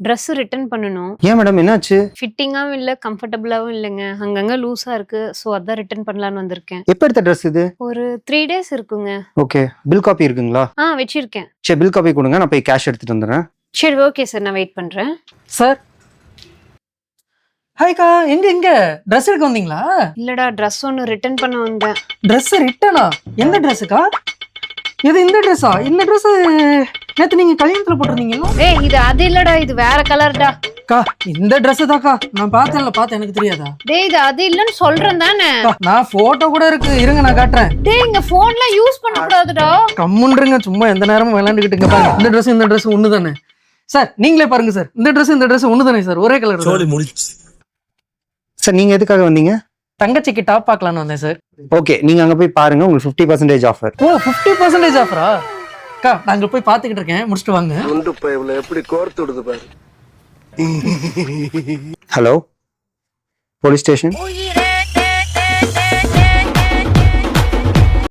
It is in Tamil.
ட்ரெஸ் ரிட்டர்ன் பண்ணணும். ஏன் மேடம் என்னாச்சு? ஃபிட்டிங்காவும் இல்ல, கம்ஃபர்டபுளாவும் இல்லங்க. அங்கங்க லூஸா இருக்கு. சோ அதான் ரிட்டர்ன் பண்ணலான்னு வந்திருக்கேன். எப்ப எடுத்த ட்ரெஸ் இது? ஒரு 3 டேஸ் இருக்குங்க. ஓகே. பில் காப்பி இருக்குங்களா? வச்சிருக்கேன். சரி பில் காப்பி கொடுங்க, நான் போய் கேஷ் எடுத்துட்டு வந்துடுறேன். சரி ஓகே சார், நான் வெயிட் பண்றேன். சார் ஹாய்க்கா, எங்க ட்ரெஸ் எடுக்க வந்தீங்களா? இல்லடா, ட்ரெஸ் ஒன்னு ரிட்டர்ன் பண்ண வந்தேன். ட்ரெஸ் ரிட்டனா? எந்த ட்ரெஸ்ஸுக்கா? இது இந்த ட்ரெஸ்ஸா? இந்த ட்ரெஸ் நேத்து நீங்க கல்யாணத்துல போட்டிருந்தீங்களா? இது அது இல்லடா, இது வேற கலர்டா. அக்கா இந்த ட்ரெஸ் தான்க்கா நான் பார்த்தேன், எனக்கு தெரியாதா? இது அது இல்லன்னு சொல்றேன் தானே. நான் போட்டோ கூட இருக்கு, இருங்க நான் காட்டுறேன். இங்க போன்லாம் யூஸ் பண்ண கூடாதுடா. கம்முன்றங்க, சும்மா எந்த நேரமும் விளையாண்டுக்கிட்டுங்க. பாருங்க இந்த ட்ரெஸ் ஒண்ணு தானே சார்? நீங்களே பாருங்க சார், இந்த ட்ரெஸ் ஒண்ணு தானே சார்? ஒரே கலர். சார் நீங்க எதுக்காக வந்தீங்க? தங்கச்சிக்கு டாப் பார்க்கலான்னு வந்தேன் சார். ஓகே, நீங்க அங்க போய் பாருங்க, உங்களுக்கு 50% ஆஃபர். ஓ 50% ஆஃபரா? அக்கா நாங்க போய் பாத்துக்கிட்டு இருக்கேன், முடிச்சுட்டு வாங்க. குண்டு பைப்ல எப்படி கோர்த்து விடுது பாரு. Hello, police station.